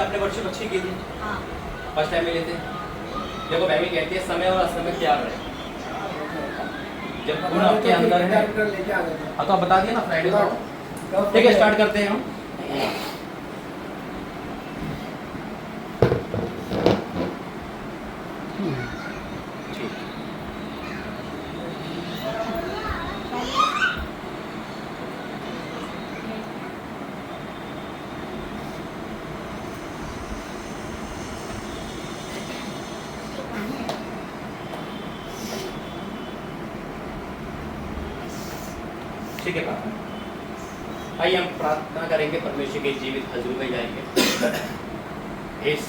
अपने वर्षिप अच्छी की थी, हाँ फर्स्ट टाइम मिले थे। देखो बाइबल कहती है समय और असमय त्याग रहे। जब गुण आपके अंदर है, हाँ तो आप बता दिया ना फ्राइडे को। ठीक है, स्टार्ट करते हैं हम। ठीक है प्रार्थना, आइए हम प्रार्थना करेंगे, परमेश्वर के जीवित हजूर में जाएंगे। इस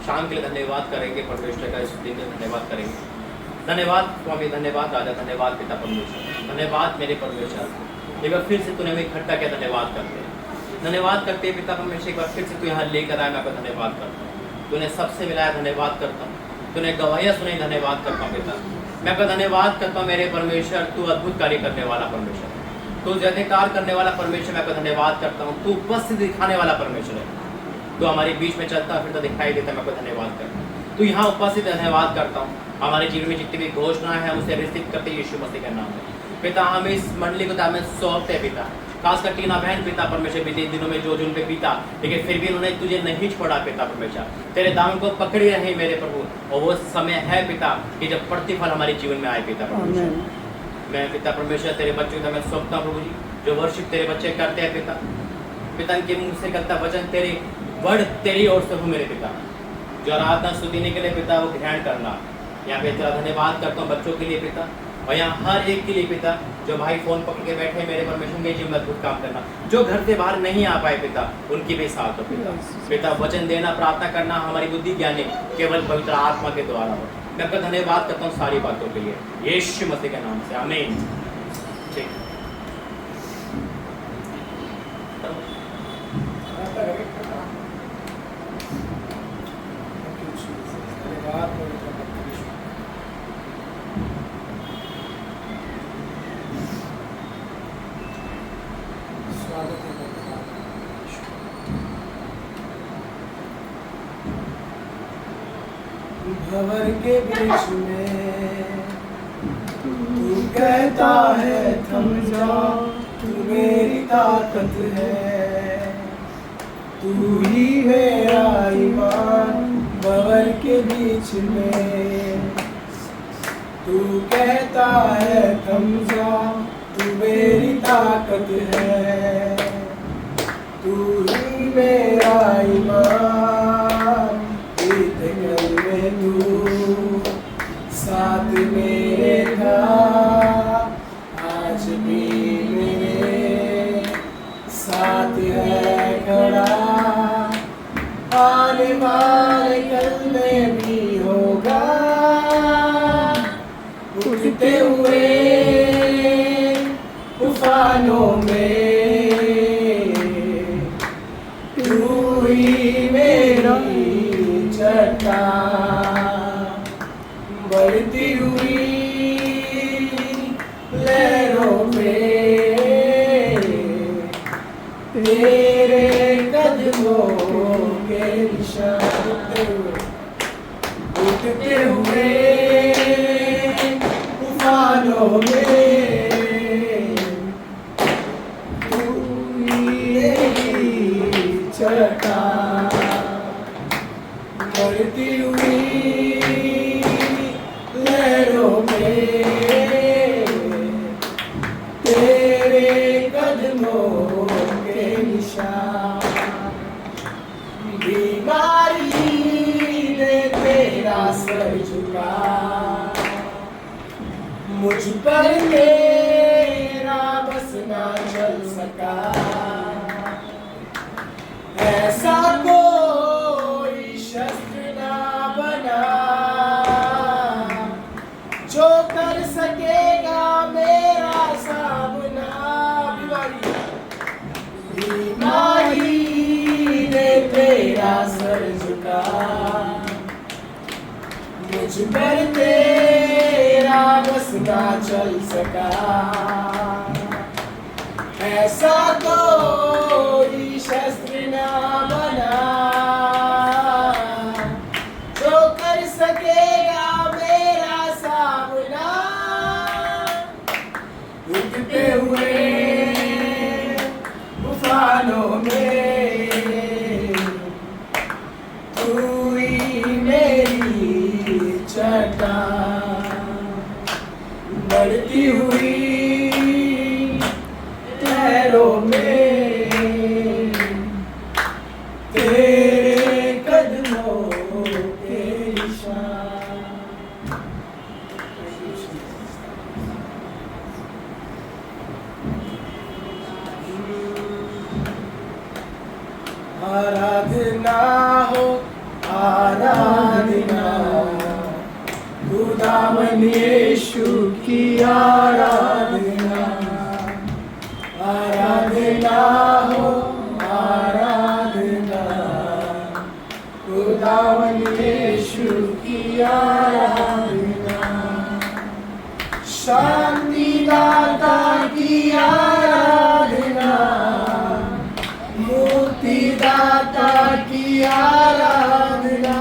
शाम के लिए धन्यवाद करेंगे, परमेश्वर का इस दिन के लिए धन्यवाद करेंगे। धन्यवाद स्वामी, धन्यवाद राजा, धन्यवाद पिता परमेश्वर, धन्यवाद मेरे परमेश्वर, एक बार फिर से तूने हमें इकट्ठा किया, धन्यवाद करते हैं। धन्यवाद करते हैं पिता परमेश्वर, एक बार फिर से तू यहाँ लेकर आया, मैं आपका धन्यवाद करता हूँ। तूने सबसे मिलाया, धन्यवाद करता हूँ। तूने गवाहियाँ सुनाई, धन्यवाद करता हूँ पिता। मैं आपका धन्यवाद करता हूँ मेरे परमेश्वर, तू अद्भुत कार्य करने वाला परमेश्वर, तू जयकार करने वाला परमेश्वर, मैं आपका धन्यवाद करता हूँ। तू उपस्थित दिखाने वाला परमेश्वर है, तू हमारे बीच में चलता फिर तो दिखाई देता, मैं आपका धन्यवाद करता हूँ। तू यहाँ उपस्थित, धन्यवाद करता हूँ। हमारे जीवन में जितनी भी घोषणाएं हैं, हम उसे रिसीव करते यीशु मसीह के नाम में पिता। हम इस मंडली को हमें सौंपते हैं पिता, खासकर टीना बहन पिता परमेश्वर, बीते दिनों में जो जिन पे पिता, लेकिन फिर भी उन्होंने तुझे नहीं छोड़ा पिता परमेश्वर, तेरे दामन को पकड़े रहे मेरे प्रभु। और वो समय है पिता कि जब प्रतिफल हमारे जीवन में आए पिता परमेश्वर। मैं पिता परमेश्वर तेरे बच्चों को मैं सौंपता हूँ प्रभु जी, जो वर्शिप तेरे बच्चे करते हैं पिता, पिता इनके मुंह से करता वचन तेरे वर्ड तेरी ओर से हो मेरे पिता, जो आराधना स्तुति के लिए पिता वो ग्रहण करना। यहाँ पे तेरा धन्यवाद करता हूँ बच्चों के लिए पिता, और यहाँ हर एक के लिए पिता, जो भाई फोन पकड़ के बैठे मेरे परमेश्वर के जीवन में अद्भुत काम करना, जो घर से बाहर नहीं आ पाए पिता, उनकी भी साथ हो पिता। पिता वचन देना, प्रार्थना करना हमारी बुद्धि ज्ञानी केवल पवित्र आत्मा के द्वारा हो। मैं आपका धन्यवाद करता हूँ सारी बातों के लिए, यीशु मसीह के नाम से, आमीन। ठीक भंवर के बीच में तू कहता है थम जा, तू मेरी ताकत है, तू ही मेरा ईमान। भंवर के बीच में तू कहता है थम जा, तू मेरी ताकत है, तू ही मेरा ईमान। तू साथ मेरे था, आज भी मेरे साथ है खड़ा, आने वाले कल में भी होगा। उठते हुए तूफानों में तू ही मेरी बढ़ती हुई लहरों में तेरे कदमों के निशान, उठते हुए तूफानों में तू ही चलता, बढ़ती हुई लहरों में तेरे कदमों के निशान। बीमारी ने तेरा सर झुका, मुझ पर तेरा बस ना चल सका। ऐसा कोई शस्त्र ना बना जो कर सकेगा मेरा सामना। बीमारी ने तेरा सर झुका, मुझ पर तेरा बस ना चल सका। ऐसा कोई शस्त्र ना बना सकेगा मेरा सामना, उठते हुए तूफानों में तू ही मेरी चट्टान, बढ़ती हुई लहरों में तेरे कदमों के निशान। आराधना हो आराधना, खुदावन यीशु की आराधना, आराधना हो आराधना, खुदावन यीशु की आराधना, शांति दाता की आराधना, मुक्ति दाता की आराधना,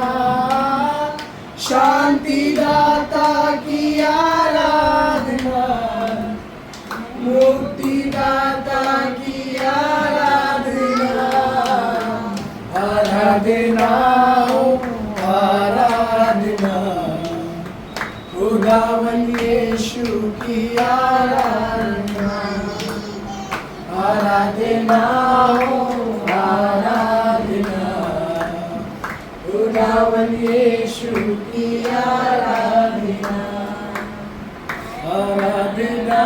शांति दाता की आराधना, मुक्ति दाता की आराधना, आराधना हो आराधना, खुदावन यीशु की आराधना, आराधना हो आराधना, खुदावन यीशु की आराधना, आराधना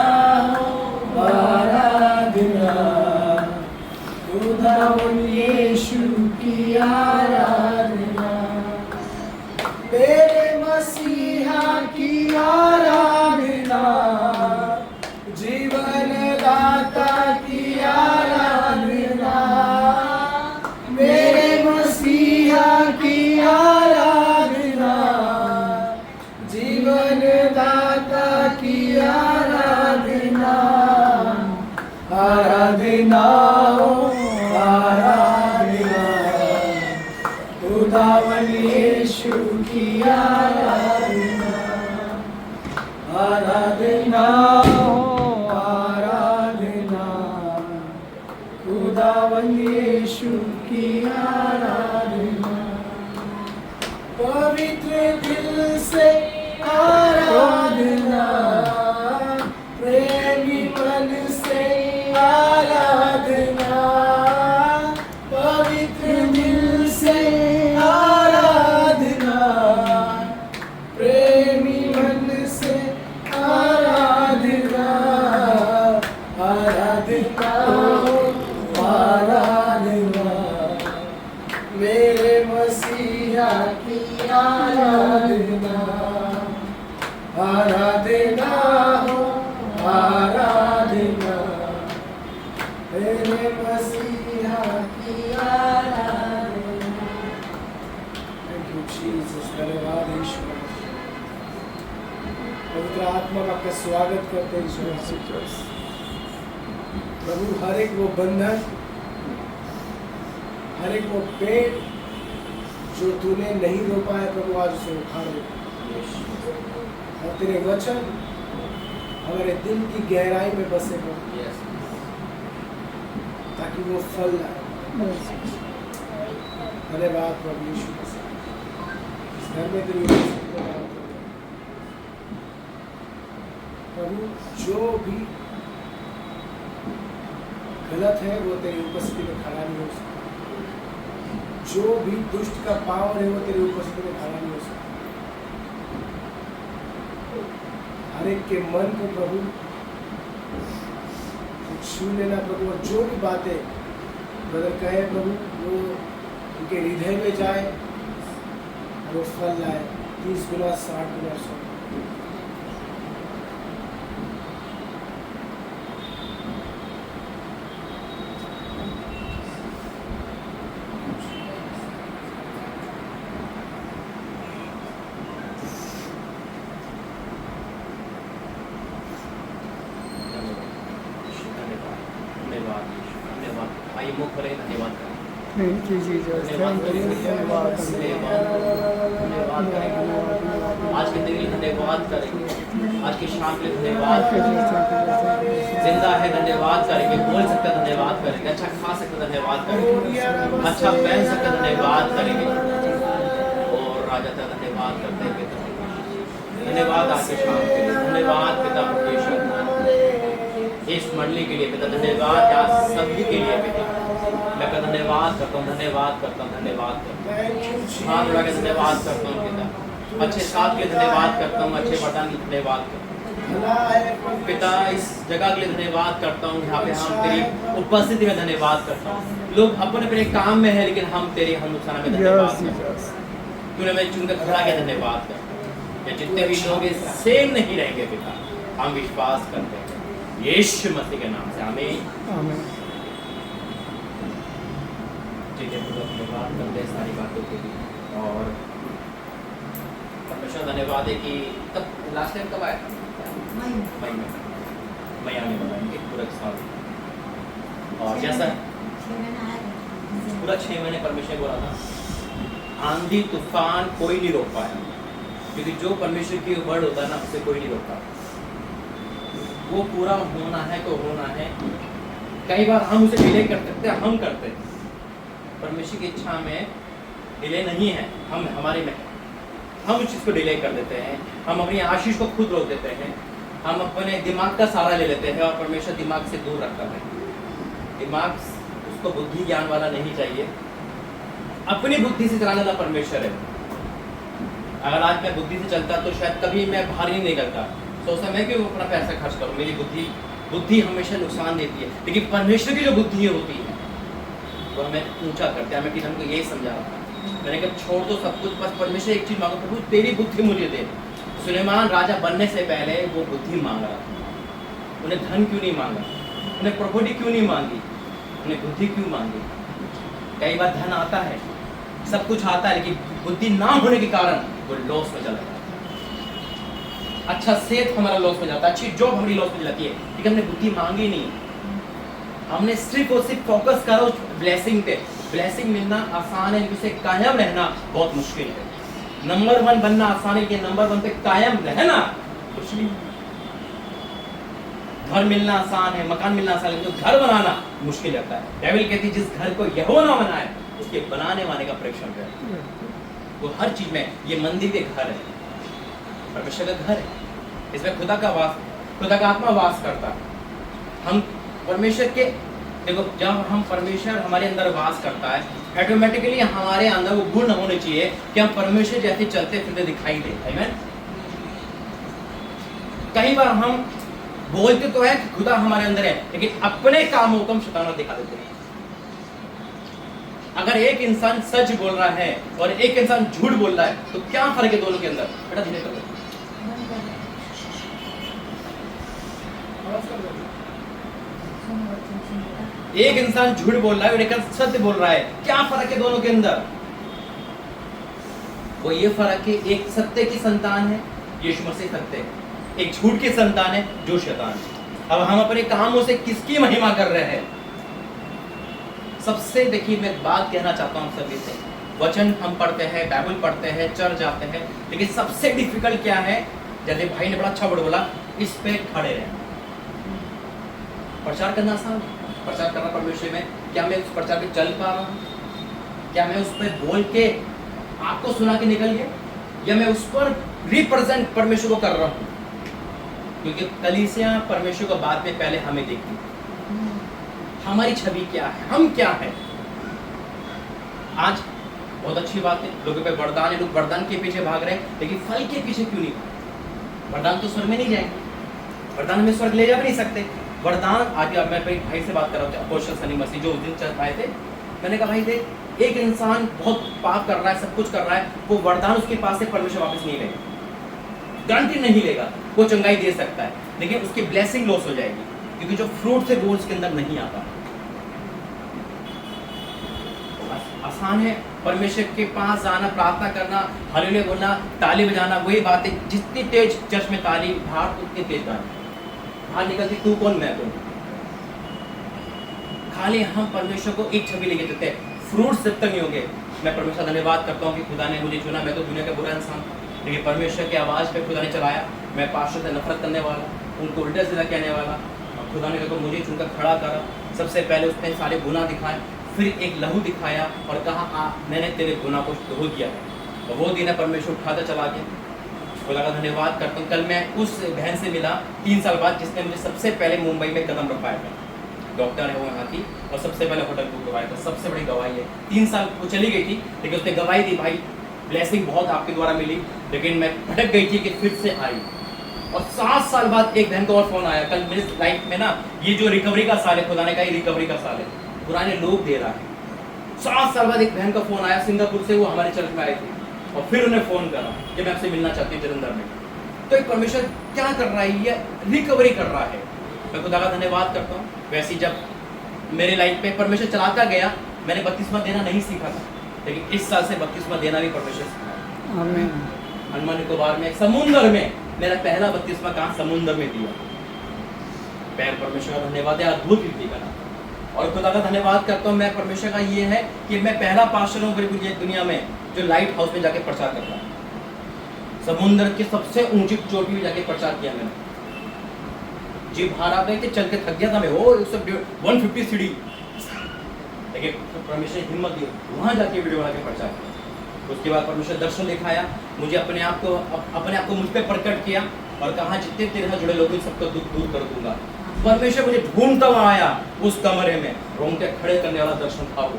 हो आराधना, खुदावन यीशु की आराधना, मेरे मसीहा की आराधना, जीवन दाता की आराधना, मेरे मसीहा की आराधना, जीवन दाता की आराधना, आराधना हो आराधना, खुदावन यीशु की आराधना, आराधना हो आराधना, खुदावन यीशु की आराधना, पवित्र दिल से आराधना, प्रेमी मन से आराधना, पवित्र दिल से आराधना, प्रेमी मन से आराधना, आराधना हो आराधना, मेरे मसीहा की आराधना, आराधना हो आराधना, मेरे मसीहा की आराधना। थैंक यू जीसस, धन्यवाद यीशु। पवित्र आत्मा का आपका स्वागत करते हैं यीशु। प्रभु हर एक वो बंधन, हर एक वो पेड़ जो तूने नहीं रोपा है प्रभु, आज उसे उखाड़ दे, और तेरे वचन हमारे दिल की गहराई में बसे प्रभु, ताकि वो फल लाए। धन्यवाद प्रभु यीशु मसीह। इस घर में तेरी उपस्थिति को याद करो प्रभु, जो भी गलत है वो तेरी उपस्थिति में खड़ा नहीं हो सकता, जो भी दुष्ट का पावर है वो तेरी उपस्थिति में खड़ा नहीं हो सकता। हर एक के मन को प्रभु छू लेना प्रभु, और जो भी बातें ब्रदर कहे प्रभु वो उनके हृदय में जाए, वो फल लाए 30 गुना 60 गुना 100। आइए मुख करें, धन्यवाद करें, thank you Jesus, thank you, धन्यवाद, धन्यवाद करें। आज के दिन के लिए धन्यवाद करेंगे, आज की शाम के लिए धन्यवाद करेंगे, जिंदा है धन्यवाद करेंगे, बोल सकते धन्यवाद करेंगे, अच्छा खा सकते धन्यवाद करेंगे, अच्छा पहन सकते धन्यवाद करेंगे। और राजा का धन्यवाद करते हैं पिता, धन्यवाद आज की शाम के लिए, धन्यवाद पिता परमेश्वर इस मंडली के लिए पिता, धन्यवाद आज सभी के लिए पिता, मैं आपका धन्यवाद करता हूँ, धन्यवाद करता हूँ, धन्यवाद करता हूँ, हाथ उठा के धन्यवाद करता हूँ पिता, अच्छे साथ के लिए धन्यवाद करता हूँ, अच्छे वरदान के लिए धन्यवाद करता हूँ पिता, इस जगह के लिए धन्यवाद करता हूँ, यहाँ पे हम तेरी उपस्थिति में धन्यवाद करता हूँ। लोग अपने अपने काम में है लेकिन हम तेरे हनुसाना में धन्यवाद करते हैं, तूने मैं चुनकर खड़ा किया, धन्यवाद करता हूँ। जितने भी लोग सेम नहीं रहेंगे पिता, हम विश्वास करते हैं यीशु मसीह के नाम से, आमीन। ठीक है, धन्यवाद करते हैं सारी बातों के लिए। और परमेश्वर धन्यवाद है कि तब लास्ट टाइम कब आया था? मई आने वाला है, एक पूरा साल। और जैसा पूरा 6 महीने परमेश्वर बोला था, आंधी तूफान कोई नहीं रोक पाया, क्योंकि जो परमेश्वर की वर्ड होता है ना, उसे कोई नहीं रोकता, वो पूरा होना है तो होना है। कई बार हम उसे डिले कर सकते हैं, हम करते हैं, परमेश्वर की इच्छा में डिले नहीं है, हम हमारे में हम उस चीज़ को डिले कर देते हैं, हम अपनी आशीष को खुद रोक देते हैं, हम अपने दिमाग का सहारा ले लेते हैं और परमेश्वर दिमाग से दूर रखता है। दिमाग उसको बुद्धि ज्ञान वाला नहीं चाहिए, अपनी बुद्धि से चलाने वाला परमेश्वर है। अगर आज मैं बुद्धि से चलता तो शायद कभी मैं बाहर ही नहीं निकलता, सोचता मैं क्यों अपना पैसा खर्च करूँ, मेरी बुद्धि हमेशा नुकसान देती है। लेकिन परमेश्वर की जो बुद्धि होती है वो हमें ऊंचा करते हैं। मैं हमको यही समझा रहा था, मैंने कहा छोड़ दो सब कुछ, बस परमेश्वर एक चीज़ मांगो, प्रभु तेरी बुद्धि मुझे दे। सुलेमान राजा बनने से पहले वो बुद्धि मांग रहा था, उन्हें धन क्यों नहीं मांगा, उन्हें प्रॉपर्टी क्यों नहीं मांगी, उन्हें बुद्धि क्यों मांगी। कई बार धन आता है, सब कुछ आता है, लेकिन बुद्धि ना होने के कारण वो लॉस में चला जाता है। अच्छा सेहत हमारा लॉस में जाता है, अच्छी जॉब हमारी लॉस में जाती है, लेकिन हमने बुद्धि मांगी नहीं, हमने सिर्फ और सिर्फ फोकस करो ब्लेसिंग पे। ब्लेसिंग मिलना आसान है, लेकिन उसे कायम रहना बहुत मुश्किल है। नंबर 1 बनना आसान है, लेकिन नंबर 1 पे कायम रहना मुश्किल है। घर मिलना आसान है, मकान मिलना आसान है, तो घर बनाना मुश्किल लगता है। बाइबल कहती है जिस घर को यहोवा ना बनाए उसके बनाने वाले का परीक्षण करे। वो हर चीज में, ये मंदिर के घर है, परमेश्वर का घर है, इसमें खुदा का वास, खुदा का आत्मा वास करता है। हम परमेश्वर के, देखो जब हम परमेश्वर हमारे अंदर वास करता है, ऑटोमेटिकली हमारे अंदर वो गुण होने चाहिए कि हम परमेश्वर जैसे चलते फिरते दिखाई दे। आमीन। कई बार हम बोलते तो है कि खुदा हमारे अंदर है, लेकिन अपने कामों को हम शैतान दिखा देते हैं। अगर एक इंसान सच बोल रहा है और एक इंसान झूठ बोल रहा है, तो क्या फर्क है दोनों के अंदर? बेटा धीरे करो। एक इंसान झूठ बोल रहा है और एक सत्य बोल रहा है, क्या फर्क है दोनों के अंदर? वो ये फर्क है, एक सत्य की संतान है यीशु मसीह सत्य है, एक झूठ की संतान है जो शैतान है। अब हम अपने कामों से किसकी महिमा कर रहे हैं? सबसे देखिए, मैं बात कहना चाहता हूं सभी से, वचन हम पढ़ते हैं, बाइबल पढ़ते हैं, चर्च जाते हैं, लेकिन सबसे डिफिकल्ट क्या है? जैसे भाई ने बड़ा अच्छा वर्ड बोला, इस पे खड़े रहना। प्रचार करना आसान है, प्रचार करना परमेश्वर में, क्या मैं उस प्रचार पे चल पा रहा हूँ? क्या मैं उस पर बोल के आपको सुना के निकल गया, या मैं उस पर रिप्रेजेंट परमेश्वर को कर रहा हूँ? क्योंकि कलीसिया परमेश्वर को बाद में पहले हमें देखती है, हमारी छवि क्या है, हम क्या है। आज बहुत अच्छी बात है, लोगों पे वरदान है, लोग वरदान के पीछे भाग रहे हैं, लेकिन फल के पीछे क्यों नहीं भाग? वरदान तो स्वर्ग में नहीं जाएंगे, वरदान में स्वर्ग ले जा भी नहीं सकते। वरदान, आज मैं अपने भाई से बात कर रहा हूँ, अपोस्टल सनी मसीह जो उस दिन चर्च आए थे, मैंने कहा भाई देख, एक इंसान बहुत पाप कर रहा है, सब कुछ कर रहा है, वो वरदान उसके पास से परमेश्वर वापस नहीं लेगा, गारंटी नहीं लेगा। वो चंगाई दे सकता है, लेकिन उसकी ब्लेसिंग लॉस हो जाएगी, क्योंकि जो फ्रूट से वो उसके अंदर नहीं आता। आसान है परमेश्वर के पास जाना, प्रार्थना करना, हालेलुया बोलना, ताली बजाना, वही बात है। जितनी तेज चर्च में ताली, बाहर उतनी तेज ताली, बाहर निकलती तू कौन मैं कौन। खाली हम परमेश्वर को एक छवि लेके चलते हैं, फ्रूट जब तक नहीं होंगे। मैं परमेश्वर धन्यवाद करता हूँ कि खुदा ने मुझे चुना, मैं तो दुनिया का बुरा इंसान था, लेकिन परमेश्वर की आवाज़ पे खुदा ने चलाया। मैं पास्टर से नफरत करने वाला, उनको उल्टा सीधा कहने वाला, और खुदा ने कहा मुझे चुनकर खड़ा करा। सबसे पहले उसने सारे गुनाह दिखाए, फिर एक लहू दिखाया और कहा मैंने तेरे गुनाह को धो दिया है। और वो दिन है परमेश्वर उठाता चला गया। खुदा का धन्यवाद करता हूँ। कल मैं उस बहन से मिला 3 साल बाद, जिसने मुझे सबसे पहले मुंबई में कदम रखवाया था। डॉक्टर है वो यहाँ की, और सबसे पहले होटल बुक करवाया था। सबसे बड़ी गवाही है। 3 साल वो चली गई थी, लेकिन उसने गवाही दी, भाई ब्लेसिंग बहुत आपके द्वारा मिली, लेकिन मैं भटक गई थी कि फिर से आई। और 7 साल बाद एक बहन को और फोन आया। कल मेरी लाइफ में ना ये जो रिकवरी का साल है, खुदा ने कहा ये रिकवरी का साल है, पुराने लोग दे रहा है। 7 साल बाद एक बहन का फोन आया सिंगापुर से, वो हमारे चर्च में आई थी, और फिर उन्हें फोन करा कि मैं आपसे मिलना चाहती हूँ जलंधर में। तो एक परमेश्वर क्या कर रहा है, ये रिकवरी कर रहा है। मैं खुदा का धन्यवाद करता हूँ। वैसे जब मेरे लाइफ में परमेश्वर चलाता गया, मैंने बपतिस्मा देना नहीं सीखा था, लेकिन इस साल से बपतिस्मा देना भी परमेश्वर सिखाया। अंडमान निकोबार में समुद्र में मेरा पहला बपतिस्मा कहाँ, समुद्र में दिया। पैर परमेश्वर का धन्यवाद है, अद्भुत रीति का नाम। और खुदा का धन्यवाद करता हूँ मैं परमेश्वर का, ये है कि मैं पहला पास्टर हूँ पूरी दुनिया में जो लाइट हाउस में जाके प्रचार करता है। समुद्र की सबसे ऊंची चोटी में जाके प्रचार किया मैंने। जी बाहर आ गए थे, चल के थक गया था मैं, वो 150 सीढ़ी, लेकिन परमेश्वर हिम्मत दी, वहां जाके वीडियो बना के प्रचार किया। उसके बाद परमेश्वर दर्शन दिखाया मुझे, अपने आप को मुझ पे प्रकट किया और कहा जितने तेरे साथ जुड़े लोग सबको दुख दूर कर दूंगा। परमेश्वर मुझे ढूंढता हुआ आया उस कमरे में, रोंगटे खड़े करने वाला दर्शन था वो।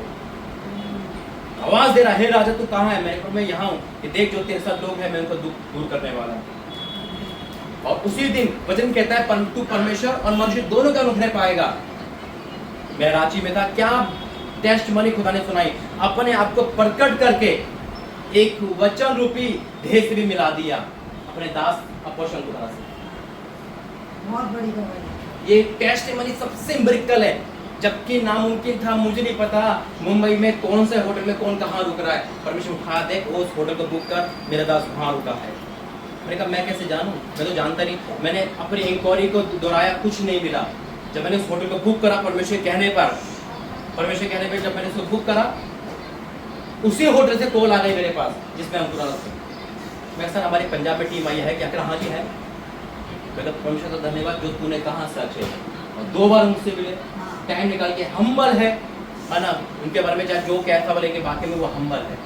आवाज दे रहा है, हे राजा तू कहाँ है? मैं यहाँ हूँ, कि देख जो तेरे साथ लोग हैं मैं उनको दुख दूर करने वाला हूँ। और उसी दिन वचन कहता है तू परमेश्वर और मनुष्य दोनों का अनुग्रह पाएगा। मैं रांची में था, क्या टेस्ट मनी खुदा ने सुनाई, अपने आप को प्रकट करके एक वचन रूपी देह से भी मिला दिया अपने दास अपोस्तल खुदा से। बहुत बड़ी गवाही। ये टेस्ट मनी सबसे मिरेकल है, जबकि नामुमकिन था, मुझे नहीं पता मुंबई में कौन से होटल में कौन कहाँ रुक रहा है। परमेश्वर उठा दे, उस होटल को बुक कर, मेरा दास वहाँ रुका है। मैंने कहा मैं कैसे जानूं, मैं तो जानता नहीं। मैंने अपनी इंक्वायरी को दोहराया, कुछ नहीं मिला। जब मैंने उस होटल को बुक करा परमेश्वर कहने पर जब मैंने उसको बुक करा, उसी होटल से कॉल आ गई मेरे पास जिसमें हम पूरा थे। मैं सर हमारी पंजाब में टीम आई है क्या? हाँ जी है। मैं तो परमेश्वर का धन्यवाद जो तूने कहा सच है। और 2 बार मुझसे मिले, टाइम निकाल के, हम्बल है ना, उनके बारे में चाहे जो कहता बोले कि वाकई में वो हम्बल है।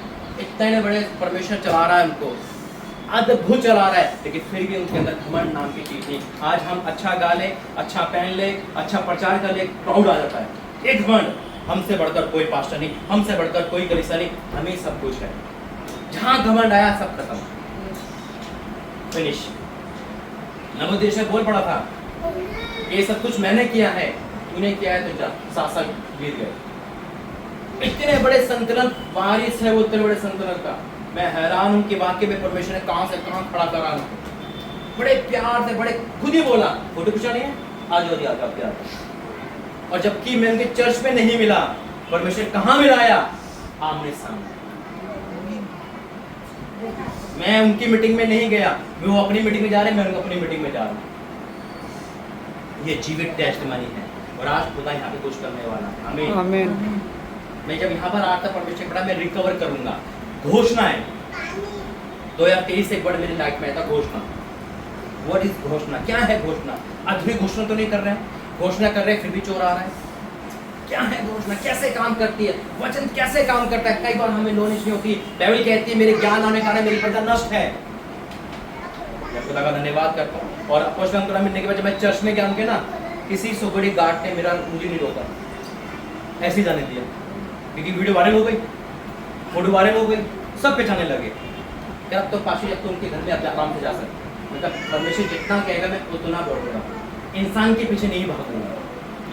इतने बड़े परमेश्वर चला रहा है उनको, अद्भुत चला रहा है, लेकिन फिर भी उनके अंदर घमंड नाम की चीज नहीं। आज हम अच्छा गा ले, अच्छा पहन ले, अच्छा प्रचार कर ले, प्राउड आ जाता है। एक घमंड, हमसे बढ़कर कोई पास्टर नहीं, हमसे बढ़कर कोई कलीसिया नहीं, हमें सब कुछ है। जहां घमंड आया सब खत्म, फिनिश। नवोदेश बोल पड़ा था ये सब कुछ मैंने किया है, तूने किया है तो जा। 7 साल बीत गए। इतने बड़े संतुलन वारिस है वो, इतने बड़े संतुलन का मैं हैरान हूं कि वाकई में परमेश्वर ने कहां से कहां खड़ा करा उनको। बड़े प्यार से, बड़े खुद ही बोला, फोटो खींचा नहीं है, आज हो दिया प्यार। और जबकि मैं उनके चर्च में नहीं मिला, परमेश्वर कहां मिलाया? आमने सामने। मैं उनकी मीटिंग में नहीं गया, वो अपनी मीटिंग में जा रहे, मैं उनको अपनी मीटिंग में जा रहा हूं। ये जीवित टेस्टमनी है, और आज खुदा यहाँ पे कुछ करने वाला है। आमीन आमीन। मैं जब यहाँ पर आता परमेश्वर बड़ा, मैं रिकवर करूंगा। घोषणा है 2023 से एक बड़ा मेरी लाइफ में था घोषणा। व्हाट इज घोषणा? क्या है घोषणा? आधुनिक घोषणा तो नहीं कर रहे हैं, घोषणा कर रहे हैं फिर भी चोर आ रहा है। क्या है घोषणा? कैसे काम करती है? वचन कैसे काम करता है? कई बार हमें नॉलेज नहीं होती। बाइबल कहती है मेरे ज्ञान आने का मेरी प्रजा नष्ट है। मैं खुदा का धन्यवाद करता हूँ। और अपोस्तल खुदा मिलने के बाद जब मैं चर्च में गया, उनके ना किसी सुबड़ी गार्ड ने मुझे नहीं रोका, ऐसे ही जाने दिया, क्योंकि वीडियो वायरल हो गई, फोटो वायरल हो गई, सब पहचानने लगे। क्या अब तो पाशी अब तो उनके घर में आप आराम से जा सकते। मतलब परमेश्वर जितना कहेगा मैं उतना दौड़ूंगा, इंसान के पीछे नहीं भागूंगा,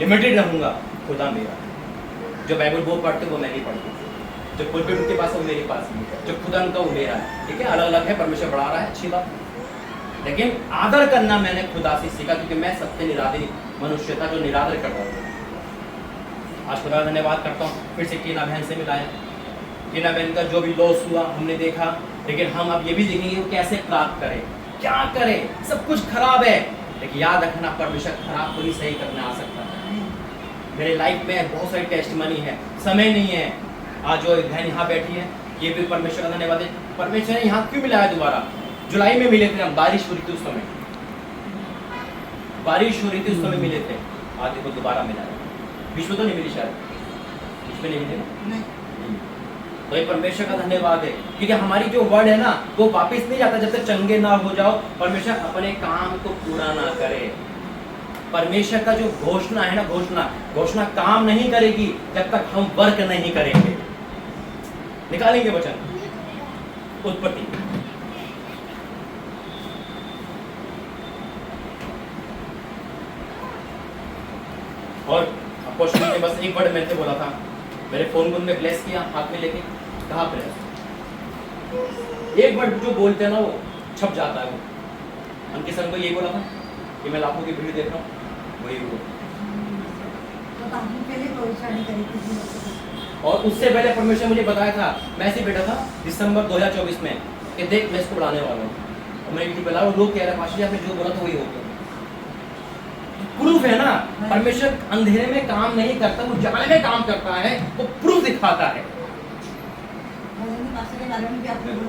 लिमिटेड रहूंगा। खुदा मेरा, जो बाइबल वो पढ़ते वो मैं नहीं पढ़ती, जो पुलपिट उनके पास है वो मेरे पास नहीं, जो खुदा उनका वो मेरा है। ठीक है, अलग अलग है, परमेश्वर बढ़ा रहा है, अच्छी बात, लेकिन आदर करना मैंने खुदा से सीखा, क्योंकि मैं सबसे निरादरी मनुष्य था जो निरादर करता था। आज खुदा का धन्यवाद करता हूँ, फिर से टीना बहन से मिलाया। टीना बहन का जो भी लॉस हुआ हमने देखा, लेकिन हम अब ये भी देखेंगे वो कैसे प्राप्त करें, क्या करें। सब कुछ खराब है, लेकिन याद रखना परमेश्वर खराब को ही सही करने आ सकता है। मेरे लाइफ में बहुत सारी टेस्टमनी है, समय नहीं है। आज जो बहन यहाँ बैठी है, ये भी परमेश्वर का धन्यवाद है। परमेश्वर ने यहाँ क्यों मिलाया दोबारा? जुलाई में मिले थे हम, बारिश हो रही थी उस समय, बारिश हो रही थी उस समय मिले थे। आज देखो दोबारा मिला है, बीच में तो नहीं मिली शायद, बीच में नहीं मिली ना। तो ये परमेश्वर का धन्यवाद है, क्योंकि हमारी जो वर्ड है ना वो वापस नहीं जाता जब तक चंगे ना हो जाओ, परमेश्वर अपने काम को पूरा ना करे। परमेश्वर का जो घोषणा है ना, घोषणा काम नहीं करेगी जब तक हम वर्क नहीं करेंगे। निकालेंगे वचन उत्पत्ति, और अपोस्टल ने बस एक वर्ड मैंने बोला था, मेरे फोन को उनने ब्लेस किया हाथ में लेके, कहा ब्लेस, एक वर्ड जो बोलते हैं ना वो छप जाता है। वो उनके संग को ये बोला था कि मैं लाखों की भीड़ देख रहा हूँ, वही वो। तो आपने पहले भविष्यवाणी करी थी, और उससे पहले परमेश्वर मुझे बताया था, मैं ऐसे बैठा था दिसंबर 2024 में कि देख मैं इसको बढ़ाने वाला हूँ, और मैं यूट्यूब पे ला, लोग कह रहे हैं पाशी आपने जो बोला था वही हो गया। प्रूफ है ना, परमेश्वर अंधेरे में काम नहीं करता, वो जाने में काम करता है, वो प्रूफ दिखाता है।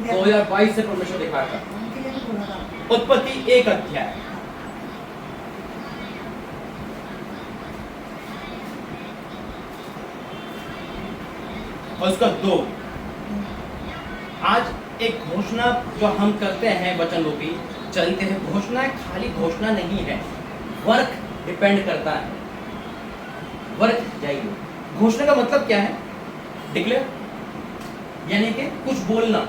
2022 से परमेश्वर दिखाया था। उत्पत्ति 1 अध्याय, और उसका 2। आज एक घोषणा जो हम करते हैं वचन रूपी चलते हैं, घोषणा खाली घोषणा नहीं है, वर्क डिपेंड करता है, वर्क जाइए। घोषणा का मतलब क्या है? डिक्लेयर, यानी कि कुछ बोलना।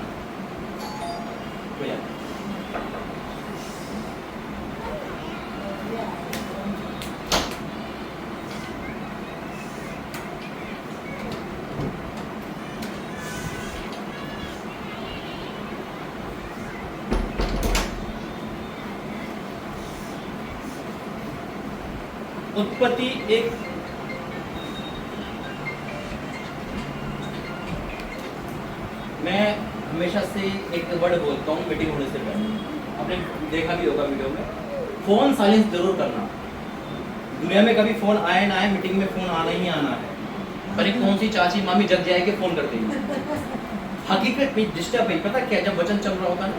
उत्पत्ति 1 मैं हमेशा से एक वर्ड बोलता हूँ मीटिंग होने से पहले, आपने देखा भी होगा वीडियो में, फोन साइलेंस जरूर करना। दुनिया में कभी फोन आए ना आए, मीटिंग में फोन आना ही आना है। पर एक कौन सी चाची मामी जग जाएगी फोन कर देगी, हकीकत में डिस्टर्ब है। पता क्या, जब वचन चल रहा होता है ना,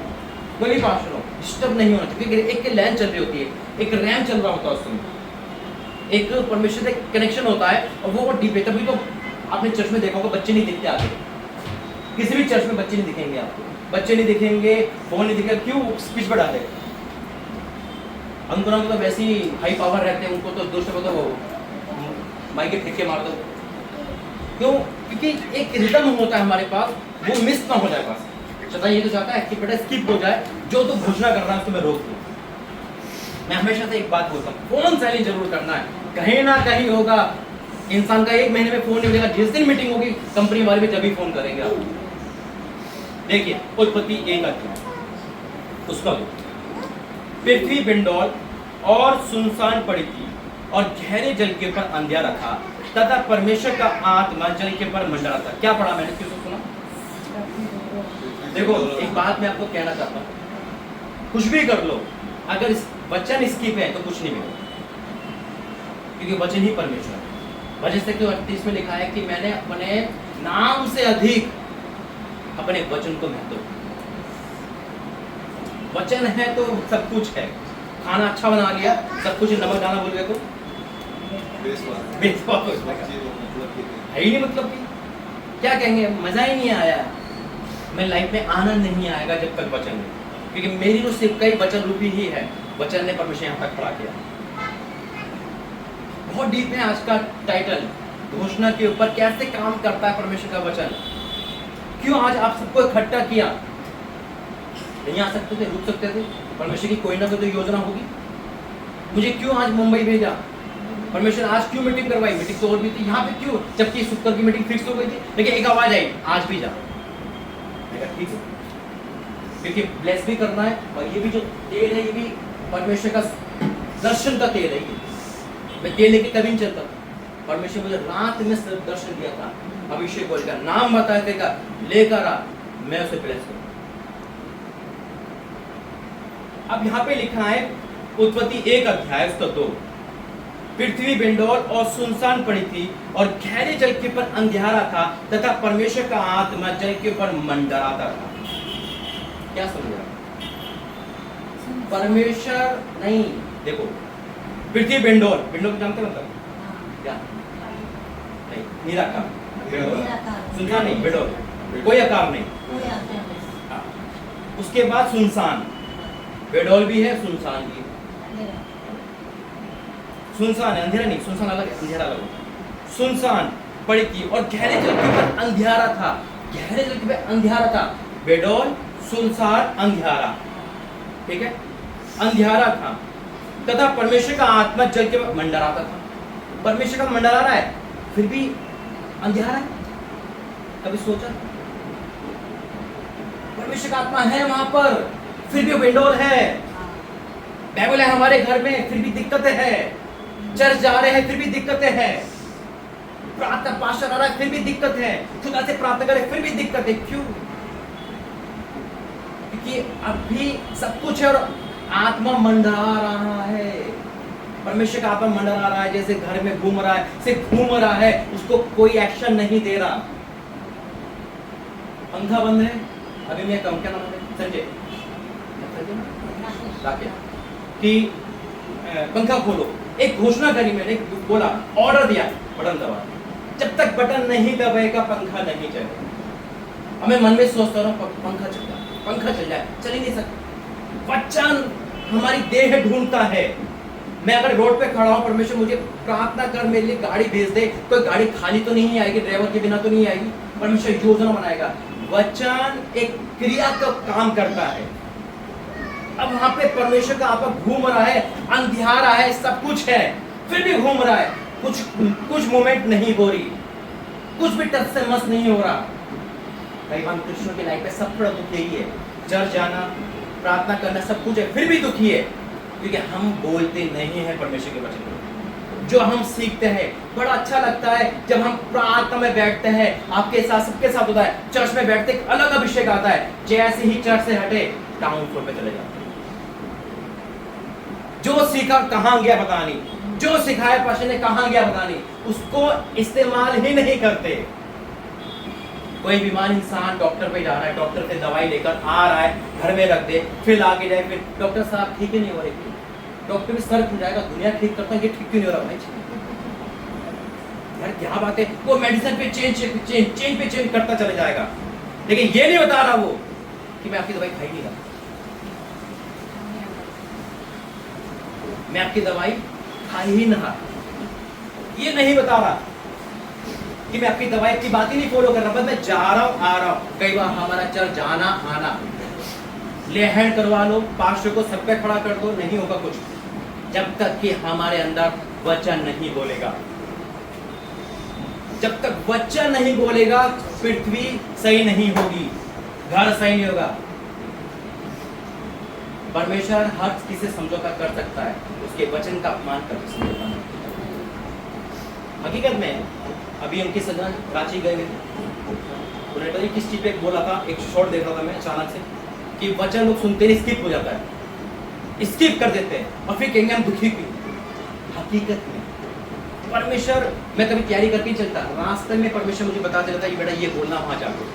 कोई भी पास हो डिस्टर्ब नहीं होना चाहिए, एक लाइन चल रही होती है, एक रैम चल रहा होता है, उस समय एक परमेश्वर से कनेक्शन होता है, और वो डीप है। तभी तो आपने चर्च में देखा होगा बच्चे नहीं दिखते आगे, किसी भी चर्च में बच्चे नहीं दिखेंगे आपको, बच्चे नहीं दिखेंगे, फोन नहीं दिखेगा। क्यों? स्पीच बढ़ा दे। अंकुरा को तो वैसे ही हाई पावर रहते हैं, उनको तो दूसरे को तो वो माइक के ठेके मार दो। क्यों? क्योंकि एक रिदम होता है हमारे पास, वो मिस ना हो जाए। पास चलता ये तो चाहता है कि बेटा स्किप हो जाए, जो तो घोषणा कर रहा है उसको मैं रोक दूं। मैं हमेशा से एक बात बोलता हूँ, फोन साइलेंट जरूर करना है। कहीं ना कहीं होगा इंसान का 1 महीने में फोन नहीं मिलेगा, जिस दिन मीटिंग होगी कंपनी वाले भी जब फोन करेंगे आप। देखिए उत्पत्ति 1 अध्याय उसका 2। पृथ्वी बिंडौल और सुनसान पड़ी थी, और गहरे जल के ऊपर अंधियारा था, तथा परमेश्वर का आत्मा जल के ऊपर मंडरा था। क्या पढ़ा मैंने, क्यों सुना? देखो एक बात मैं आपको कहना चाहता हूँ, कुछ भी कर लो, अगर वचन स्किप है तो कुछ नहीं मिलेगा, क्योंकि वचन ही परमेश्वर है। वचन से 38 में लिखा है कि मैंने अपने नाम से अधिक अपने वचन को महत्व। वचन है तो सब कुछ है। खाना अच्छा बना लिया, सब कुछ, नमक डालना भूल गए तो है ही नहीं, मतलब कि क्या कहेंगे, मजा ही नहीं आया, मैं लाइफ में आनंद नहीं आएगा जब तक वचन है। क्योंकि मेरी जो सिर्फ कई वचन रूपी ही है, वचन ने परमेश्वर यहाँ तक खड़ा किया। बहुत डीप है आज का टाइटल, घोषणा के ऊपर कैसे काम करता है परमेश्वर का वचन। क्यों आज आप सबको इकट्ठा किया? नहीं आ सकते थे, रुक सकते थे, परमेश्वर की कोई ना कोई तो योजना होगी। मुझे क्यों आज मुंबई भेजा? परमेश्वर आज क्यों मीटिंग करवाई? मीटिंग तो और भी थी यहाँ पे, क्यों? जबकि शुक्र की मीटिंग फिक्स हो गई थी, लेकिन एक आवाज आई, आज भी जा। ठीक है, क्योंकि ब्लेस भी करना है, और ये भी जो तेल है ये भी परमेश्वर का दर्शन का तेल है। मैं तेल लेके कभी नहीं चलता। परमेश्वर मुझे रात में सिर्फ दर्शन दिया था, अभिषेक बोल का नाम बता देगा, लेकर आ, मैं उसे ब्लेस करूं। अब यहाँ पे लिखा है उत्पत्ति 1 अध्याय उसका 2। पृथ्वी बिंडौल और सुनसान पड़ी थी, और गहरे जल के ऊपर अंधियारा था, तथा परमेश्वर का आत्मा जल के ऊपर मंडराता था। क्या समझ रहा? परमेश्वर नहीं, देखो पृथ्वी बेंडोल, बेंडोल को जानते हो मतलब क्या? नहीं, निराकार बेंडोल, सुनसान नहीं, बेंडोल कोई आकार नहीं। हाँ। उसके बाद सुनसान, बेडोल भी है, सुनसान भी है। सुनसान है, अंधेरा नहीं, सुनसान अलग है, अंधेरा अलग होता है। सुनसान पड़ी थी और गहरे जल के ऊपर अंधियारा था, गहरे जल के ऊपर अंधियारा था। बेडोल, सुनसान, अंधियारा, ठीक है, अंधियारा था। तथा परमेश्वर का आत्मा जल के मंडराता था। परमेश्वर का मंडरा रहा है, फिर भी अंधियारा है। कभी सोचा? परमेश्वर का आत्मा है वहां पर, फिर भी बेडोल है। बाइबल है हमारे घर में, फिर भी दिक्कतें हैं। चर्च जा रहे हैं, फिर भी दिक्कतें हैं। प्रार्थना पास्टर आ रहा है, फिर भी दिक्कत है। खुदा से प्रार्थना करें, फिर भी दिक्कत है। क्यों? क्योंकि अभी सब कुछ है और आत्मा मंडरा रहा है। परमेश्वर का आत्मा मंडरा रहा है, जैसे घर में घूम रहा है, सिर्फ घूम रहा है, उसको कोई एक्शन नहीं दे रहा। पंखा बंद है, अभी मैं कम, क्या नाम है, संजय कि पंखा खोलो। एक घोषणा करी मैंने, बोला, ऑर्डर दिया, बटन दबा। जब तक बटन नहीं दबाएगा पंखा नहीं चलेगा। हमें मन में सोचता रहा पंखा चल जाए, पंखा चल जाए, चल ही नहीं सकता। वचन हमारी देह ढूंढता है। मैं अगर रोड पे खड़ा हूं, परमेश्वर मुझे प्रार्थना कर मेरे लिए गाड़ी भेज दे, तो गाड़ी खाली तो नहीं आएगी, ड्राइवर के बिना तो नहीं आएगी। परमेश्वर योजना बनाएगा। वचन एक क्रिया का काम करता है। अब वहां पे परमेश्वर का आत्मा घूम रहा है, अंधियारा है, सब कुछ है, फिर भी घूम रहा है। कुछ मोमेंट नहीं हो रही, कुछ भी टच से मस नहीं हो रहा। कई बार कृष्ण की लाइफ में सब बड़ा दुख यही है। चर्च जाना, प्रार्थना करना, सब कुछ है, फिर भी दुखी है, क्योंकि हम बोलते नहीं है परमेश्वर के वचन को। जो हम सीखते हैं, बड़ा अच्छा लगता है जब हम प्रार्थना में बैठते हैं। आपके साथ, सबके साथ होता है। चर्च में बैठते एक अलग अभिषेक आता है। जैसे ही चर्च से हटे, टाउन फ्लोर पे चले जाते हैं। जो सीखा कहां गया पता नहीं, जो सिखाया पास्टर ने कहां गया पता नहीं, उसको इस्तेमाल ही नहीं करते। कोई बीमार इंसान डॉक्टर पे जा रहा है, डॉक्टर से दवाई लेकर आ रहा है, घर में रख दे, फिर आगे जाए, फिर डॉक्टर साहब ठीक ही नहीं हो रही। डॉक्टर भी सर खुल जाएगा, दुनिया ठीक करता है, ये ठीक क्यों नहीं हो रहा भाई? यार क्या बात है, वो मेडिसिन पे चेंज करता चला जाएगा, लेकिन ये नहीं बता रहा वो कि मैं आपकी दवाई खाई नहीं रहा, मैं आपकी दवाई खा ही ना रहा। ये नहीं बता रहा कि मैं आपकी दवाई की बात ही नहीं फॉलो कर रहा, बस मैं जा रहा हूं, आ रहा हूं। कई बार हमारा चर्च जाना आना, ले हैंड करवा लो, पास्टर को सब पे खड़ा कर दो, नहीं होगा कुछ, जब तक कि हमारे अंदर वचन नहीं बोलेगा। जब तक वचन नहीं बोलेगा, पृथ्वी सही नहीं होगी, घर सही नहीं होगा। परमेश्वर हर किसी से समझौता कर सकता है, उसके वचन का अपमान करके समझौता नहीं। हकीकत में अभी उनके सज्जन रांची गए थे, उन्होंने पता नहीं किस चीज पे बोला था, एक शॉर्ट देख रहा था मैं अचानक से, कि वचन लोग सुनते ही स्किप हो जाता है, स्किप कर देते हैं और फिर कहेंगे हम दुखी क्यों। हकीकत में परमेश्वर, मैं कभी तैयारी करके ही चलता, रास्ते में परमेश्वर मुझे बता देता है बेटा ये बोलना वहां जाकर,